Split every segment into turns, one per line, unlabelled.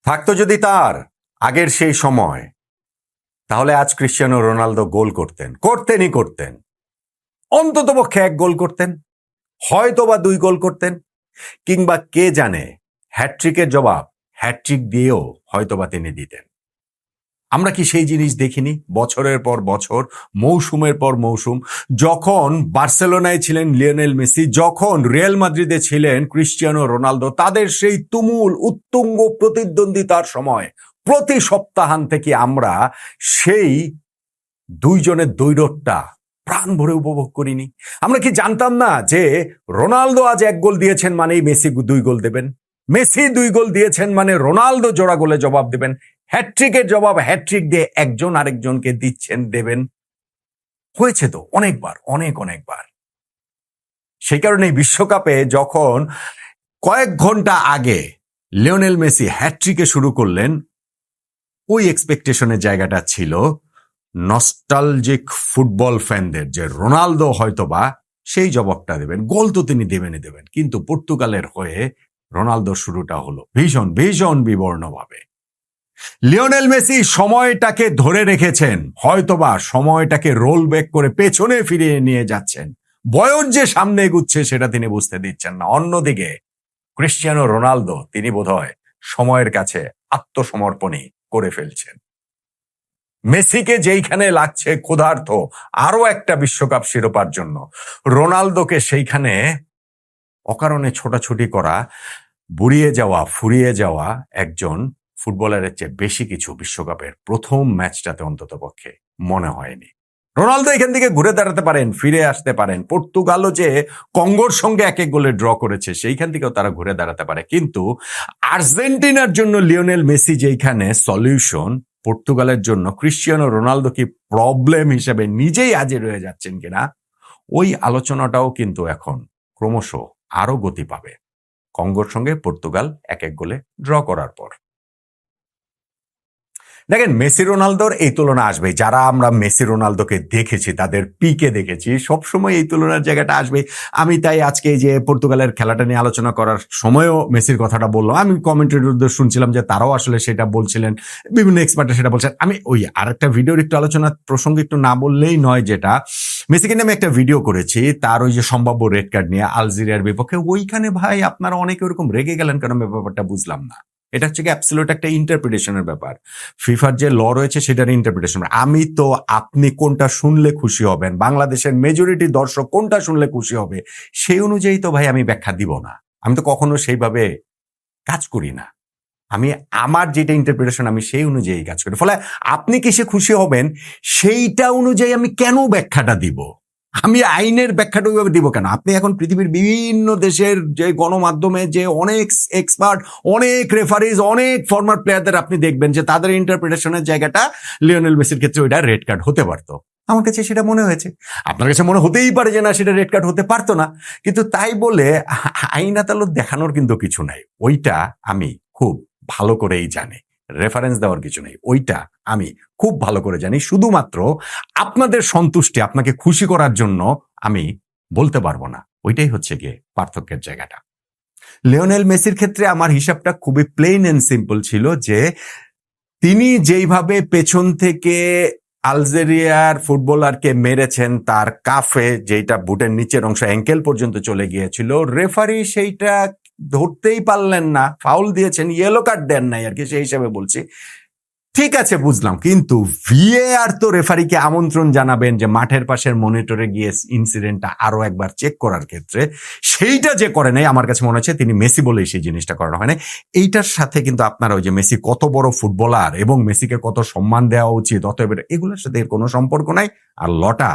থাকতো যদি তার আগের সেই সময়, তাহলে আজ ক্রিশ্চিয়ানো রোনালদো গোল করতেন, অন্ততপক্ষে 1 গোল করতেন, হয়তো বা 2 গোল করতেন, কিংবা কে জানে হ্যাটট্রিকের জবাব হ্যাটট্রিক দিয়েও হয়তোবা তিনি দিতেন। আমরা কি সেই জিনিস দেখিনি? বছরের পর বছর, মৌসুমের পর মৌসুম, যখন বার্সেলোনায় ছিলেন লিওনেল মেসি, যখন রিয়াল মাদ্রিদে ছিলেন ক্রিশ্চিয়ানো রোনালদো, তাদের সেই তুমুল উত্তুঙ্গ প্রতিদ্বন্দ্বিতার সময় প্রতি সপ্তাহান্তে আমরা সেই দুইজনের দ্বৈরথটা প্রাণ ভরে উপভোগ করিনি? আমরা কি জানতাম না যে রোনালদো আজ 1 গোল দিয়েছেন মানেই মেসি 2 গোল দেবেন, মেসি 2 গোল দিয়েছেন মানে রোনালদো জোড়া গোলে জবাব দেবেন, হ্যাটট্রিকের জবাব হ্যাটট্রিক দিয়ে একজন আরেকজনকে দেবেন? হয়েছে তো অনেকবার, অনেকবার। সেই কারণে বিশ্বকাপে যখন কয়েক ঘন্টা আগে লিওনেল মেসি হ্যাটট্রিকে শুরু করলেন, ওই এক্সপেকটেশনের জায়গাটা ছিল নস্টালজিক ফুটবল ফ্যানদের, যে রোনালদো হয়তোবা সেই জবাবটা দেবেন, গোল তো তিনি দেবেন। কিন্তু পর্তুগালের হয়ে রোনালদোর শুরুটা হলো ভীষণ বিবর্ণভাবে। লিওনেল মেসি সময়টাকে ধরে রেখেছেন, হয়তোবা সময়টাকে রোল ব্যাক করে পেছনে ফিরিয়ে নিয়ে যাচ্ছেন, বয়স যে সামনে এগুচ্ছে সেটা তিনি বুঝতে দিচ্ছেন না। অন্যদিকে ক্রিশ্চিয়ানো রোনালদো, তিনি বোধহয় সময়ের কাছে আত্মসমর্পণই করে ফেলছেন। মেসিকে যেইখানে লাগছে ক্ষুধার্ত আরো একটা বিশ্বকাপ শিরোপার জন্য, রোনালদোকে সেইখানে অকারণে ছোটাছুটি করা, ফুরিয়ে যাওয়া একজন ফুটবলারের চেয়ে বেশি কিছু বিশ্বকাপের প্রথম ম্যাচটাতে অন্তত পক্ষে মনে হয়নি। রোনালদো এখান থেকে ঘুরে দাঁড়াতে পারেন, ফিরে আসতে পারেন। পর্তুগালও যে কঙ্গোর সঙ্গে 1 গোলে ড্র করেছে, সেইখান থেকেও তারা ঘুরে দাঁড়াতে পারে। কিন্তু আর্জেন্টিনার জন্য লিওনেল মেসি যেখানে সলিউশন, পর্তুগালের জন্য ক্রিশ্চিয়ানো রোনালদো কি প্রবলেম হিসেবে নিজেই হাজির হয়ে যাচ্ছেন কিনা, ওই আলোচনাটাও কিন্তু এখন ক্রমশ আরো গতি পাবে কঙ্গোর সঙ্গে পর্তুগাল 1 গোলে ড্র করার পর। দেখেন, মেসি রোনালদোর এই তুলনা আসবে, যারা আমরা মেসি রোনালদোকে দেখেছি, তাদের পিকে দেখেছি, সবসময় এই তুলনার জায়গাটা আসবে। আমি তাই আজকে এই যে পর্তুগালের খেলাটা নিয়ে আলোচনা করার সময়ও মেসির কথাটা বললাম। আমি কমেন্টেটরদের শুনছিলাম যে তারাও আসলে সেটা বলছিলেন, বিভিন্ন এক্সপার্টরা সেটা বলছেন। আমি ওই আরেকটা ভিডিওর একটু আলোচনা প্রসঙ্গে একটু না বললেই নয়, যেটা মেসিকে নিয়ে আমি একটা ভিডিও করেছি, তার ওই যে সম্ভাব্য রেড কার্ড নিয়ে আলজেরিয়ার বিপক্ষে। ওইখানে ভাই আপনারা অনেকে ওরকম রেগে গেলেন কেন, ব্যাপারটা বুঝলাম না। এটা হচ্ছে কি অ্যাবসলিউট একটা ইন্টারপ্রিটেশনের ব্যাপার, ফিফার যে ল রয়েছে সেটার ইন্টারপ্রিটেশন। আমি তো আপনি কোনটা শুনলে খুশি হবেন, বাংলাদেশের মেজরিটি দর্শক কোনটা শুনলে খুশি হবে, সেই অনুযায়ী তো ভাই আমি ব্যাখ্যা দিব না। আমি তো কখনো সেইভাবে কাজ করি না। আমি আমার যেটা ইন্টারপ্রিটেশন, আমি সেই অনুযায়ী কাজ করি। ফলে আপনি কিসে খুশি হবেন সেইটা অনুযায়ী আমি কেন ব্যাখ্যাটা দিব? আমি আইনের ব্যাখ্যাটা ওইভাবে দিব কেন? আপনি এখন পৃথিবীর বিভিন্ন দেশের যে গণমাধ্যমে যে অনেক এক্সপার্ট, অনেক রেফারিজ, অনেক ফর্মার প্লেয়ারদের আপনি দেখবেন যে তাদের ইন্টারপ্রিটেশনের জায়গাটা লিওনেল মেসির ক্ষেত্রে ওইটা রেড কার্ড হতে পারতো। আমার কাছে সেটা মনে হয়েছে, আপনার কাছে মনে হতেই পারে যে না, সেটা রেড কার্ড হতে পারতো না। কিন্তু তাই বলে আইন আদালত দেখানোর কিন্তু কিছু নাই। ওইটা আমি খুব ভালো করেই জানি, রেফারেন্স দেওয়ার কিছু নেই। ওইটা আমি খুব ভালো করে জানি। শুধুমাত্র আপনাদের সন্তুষ্টি, আপনাকে খুশি করার জন্য আমি বলতে পারবো না। ওইটাই হচ্ছে গিয়ে পার্থক্যের জায়গাটা। লিওনেল মেসির ক্ষেত্রে আমার হিসাবটা খুবই প্লেন এন্ড সিম্পল ছিল, যে তিনি যেইভাবে পেছন থেকে আলজেরিয়ার ফুটবলারকে মেরেছেন, তার কাফে যেটা বুটের নিচের অংশ অ্যাঙ্কেল পর্যন্ত চলে গিয়েছিল, রেফারি সেইটা ধরতেই পারলেন না, ফাউল দিয়েছেন, ইয়েলো কার্ড দেন নাই আর কি, সেই হিসাবে বলছি। ঠিক আছে, বুঝলাম। কিন্তু ভিএআর তো রেফারিকে আমন্ত্রণ জানাবেন যে মাঠের পাশের মনিটরে গিয়ে ইনসিডেন্টটা আরো একবার চেক করার ক্ষেত্রে, সেইটা যে করে নাই, আমার কাছে মনে হচ্ছে তিনি মেসি বলেই সেই জিনিসটা করানো হয় না। এইটার সাথে কিন্তু আপনারা ওই যে মেসি কত বড় ফুটবলার এবং মেসিকে কত সম্মান দেওয়া উচিত, অতএব এগুলোর সাথে এর কোনো সম্পর্ক নাই। আর লটা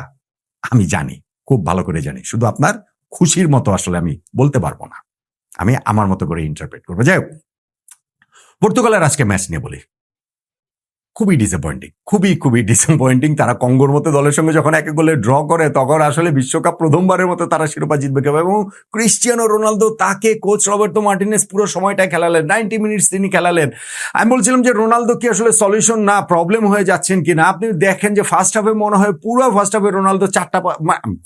আমি জানি, খুব ভালো করে জানি, শুধু আপনার খুশির মতো আসলে আমি বলতে পারবো না, আমি আমার মতো করে ইন্টারপ্রেট করবো। যাই হোক, পর্তুগালের আজকে ম্যাচ নিয়ে বলি। খুবই ডিসঅ্যাপয়েন্টিং, খুবই খুবই ডিসঅ্যাপয়েন্টিং। তারা কঙ্গোর মতো দলের সঙ্গে যখন এক গোলে ড্র করে তখন আসলে বিশ্বকাপ প্রথমবারের মতো তারা শিরোপা জিতবে কেন, এবং ক্রিস্টিয়ানো রোনালদো তাকে কোচ রবার্তো মার্টিনেজ পুরো সময়টা খেলালেন, 90 মিনিটস তিনি খেলালেন। আমি বলছিলাম যে রোনালদো কি আসলে সলিউশন না প্রবলেম হয়ে যাচ্ছেন কিনা। আপনি দেখেন যে ফার্স্ট হাফে মনে হয় পুরো ফার্স্ট হাফে রোনালদো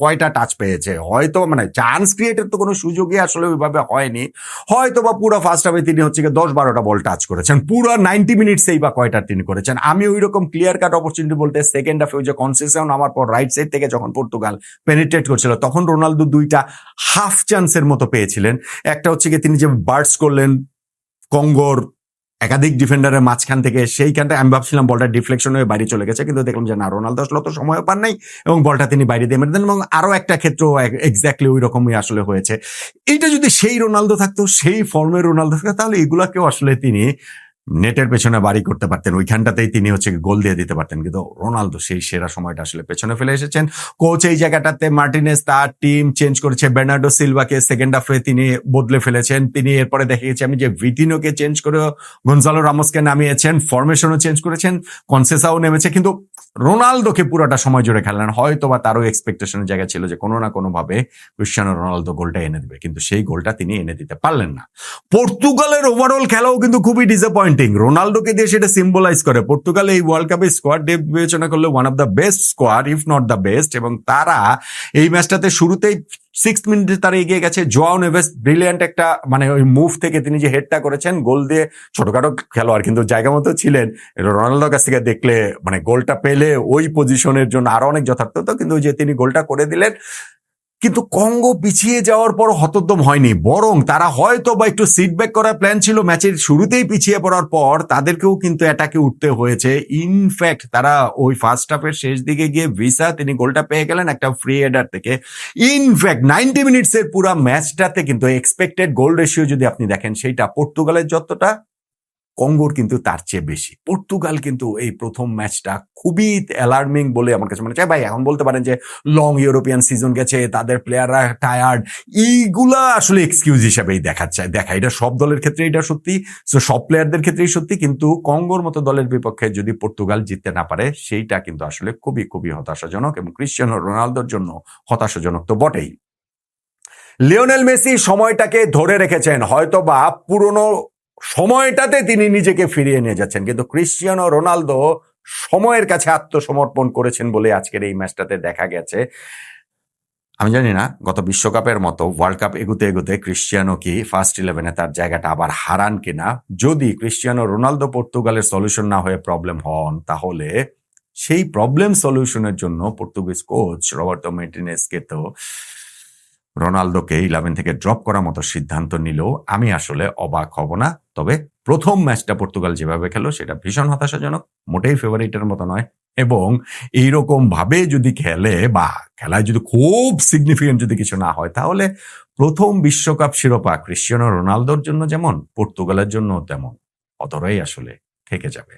কয়টা টাচ পেয়েছে, হয়তো মানে চান্স ক্রিয়েটের তো কোনো সুযোগই আসলে ওইভাবে হয়নি, হয়তো বা পুরো ফার্স্ট হাফে তিনি হচ্ছে 10-12টা বল টাচ করেছেন, পুরো 90 মিনিটসেই বা কয়টা তিনি করেছেন। আমি ওই রকম ক্লিয়ার কাট অপরচুনিটি বলতে সেকেন্ড হাফে ওই যে কনসেশন আমার পর রাইট সাইড থেকে যখন পর্তুগাল পেনিট্রেট করছিল তখন রোনালদো দুইটা হাফ চান্সের মতো পেয়েছিলেন। একটা হচ্ছে তিনি যে বার্স্ট করলেন কঙ্গোর একাধিক ডিফেন্ডারের মাঝখান থেকে, সেইখানটা আমি ভাবছিলাম বলটা ডিফ্লেকশন হয়ে বাইরে চলে গেছে, কিন্তু দেখলাম যে না, রোনালদো আসলে তো সময় পান নাই এবং বলটা তিনি বাইরে দিয়ে মেরে দেন। এবং আরো একটা ক্ষেত্র এক্স্যাক্টলি ওই রকমই আসলে হয়েছে। এইটা যদি সেই রোনালদো থাকতো, সেই ফর্মের রোনালদো থাকতো, তাহলে এগুলাকেও আসলে তিনি নেটের পেছনে বাড়ি করতে পারতেন, ওইখানটাতেই তিনি গোল দিয়ে দিতে পারতেন। কিন্তু রোনালদো সেই সেরা সময়টা আসলে পেছনে ফেলে এসেছেন। কোচ এই জায়গাটাতে মার্টিনেজ তার টিম চেঞ্জ করেছে, বের্নার্ডো সিলভাকে সেকেন্ড হাফে তিনি বদলে ফেলেছেন। তিনি এরপরে দেখে গেছি আমি যে ভিটিনোকে চেঞ্জ করে গনজালো রামোসকে নামিয়েছেন, ফরমেশনও চেঞ্জ করেছেন, কনসেসাও নেমেছে, কিন্তু রোনালদোকে পুরোটা সময় জুড়ে খেলেন। হয়তো বা তারও এক্সপেকটেশনের জায়গা ছিল যে কোনো না কোনো ভাবে ক্রিস্টিয়ানো রোনালদো গোলটা এনে দেবে, কিন্তু সেই গোলটা তিনি এনে দিতে পারলেন না। পর্তুগালের ওভারঅল খেলাও কিন্তু খুবই ডিসঅ্যাপয়েন্টিং। রোনালদোকে দিয়ে সেটা সিম্বলাইজ করে পর্তুগাল এই ওয়ার্ল্ড কাপের স্কোয়াড ডেপথ বিবেচনা করলে one of the best squad, if not the best. এবং তারা এই ম্যাচটাতে শুরুতেই 6 মিনিটে তারা এগিয়ে গেছে। জোয়াও নেভেস ব্রিলিয়ান্ট একটা মানে ওই মুভ থেকে তিনি যে হেডটা করেছেন, গোল দিয়ে ছোটখাটো খেলোয়াড় কিন্তু জায়গা মতো ছিলেন, রোনালদোর কাছ থেকে দেখলে মানে গোলটা পেলে ওই পজিশনের জন্য আরো অনেক যথার্থ হতো, কিন্তু ওই যে তিনি গোলটা করে দিলেন। কিন্তু কঙ্গো পিছিয়ে যাওয়ার পর হতোদ্যম হয়নি, বরং তারা হয়তো বা একটু সিটব্যাক করার প্ল্যান ছিল। ম্যাচের শুরুতেই পিছিয়ে পড়ার পর তাদেরকেও কিন্তু অ্যাটাকে উঠতে হয়েছে। ইনফ্যাক্ট তারা ওই ফার্স্ট হাফের শেষ দিকে গিয়ে ভিসা তিনি গোলটা পেয়ে গেলেন একটা ফ্রি হেডার থেকে। ইনফ্যাক্ট 90 মিনিটসের পুরো ম্যাচটাতে কিন্তু এক্সপেক্টেড গোল রেশিও যদি আপনি দেখেন, সেইটা পর্তুগালের যতটা, কঙ্গোর কিন্তু তার চেয়ে বেশি। পর্তুগাল কিন্তু এই প্রথম ম্যাচটা খুবই অ্যালার্মিং বলে আমার কাছে মনে হয়। ভাই এখন বলতে পারেন যে লং ইউরোপিয়ান সিজন গেছে, তাদের প্লেয়াররা টায়ার্ড, এইগুলা আসলে এক্সকিউজ হিসাবেই দেখা এটা সব দলের ক্ষেত্রে এটা সত্যি, সব প্লেয়ারদের ক্ষেত্রেই সত্যি। কিন্তু কঙ্গোর মতো দলের বিপক্ষে যদি পর্তুগাল জিততে না পারে, সেইটা কিন্তু আসলে খুবই খুবই হতাশাজনক, এবং ক্রিস্টিয়ানো রোনালদোর জন্য হতাশাজনক তো বটেই। লিওনেল মেসি সময়টাকে ধরে রেখেছেন, হয়তো বা পুরনো সময়টাতে তিনি নিজেকে ফিরিয়ে নিয়ে যাচ্ছেন, কিন্তু ক্রিস্টিয়ানো রোনালদো সময়ের কাছে আত্মসমর্পণ করেছেন বলে আজকের এই ম্যাচটাতে দেখা গেছে। আমি জানি না গত বিশ্বকাপের মতো ওয়ার্ল্ড কাপ এগুতে এগুতে ক্রিস্টিয়ানো কি ফার্স্ট 11-এ তার জায়গাটা আবার হারান কিনা। যদি ক্রিস্টিয়ানো রোনালদো পর্তুগালের সলিউশন না হয়ে প্রবলেম হন, তাহলে সেই প্রবলেম সলিউশনের জন্য পর্তুগিজ কোচ রবার্তো মার্টিনেজকে তো রোনালদোকে 11 থেকে ড্রপ করার মতো সিদ্ধান্ত নিলেও আমি আসলে অবাক হব না। তবে প্রথম ম্যাচটা পর্তুগাল যেভাবে খেলো সেটা ভীষণ হতাশাজনক, মোটেই ফেভারিটের মতো নয়। এবং এইরকম ভাবে যদি খেলে বা খেলায় যদি খুব সিগনিফিকেন্ট যদি কিছু না হয়, তাহলে প্রথম বিশ্বকাপ শিরোপা ক্রিস্টিয়ানো রোনালদোর জন্য যেমন পর্তুগালের জন্য তেমন অতরাই আসলে থেকে যাবে।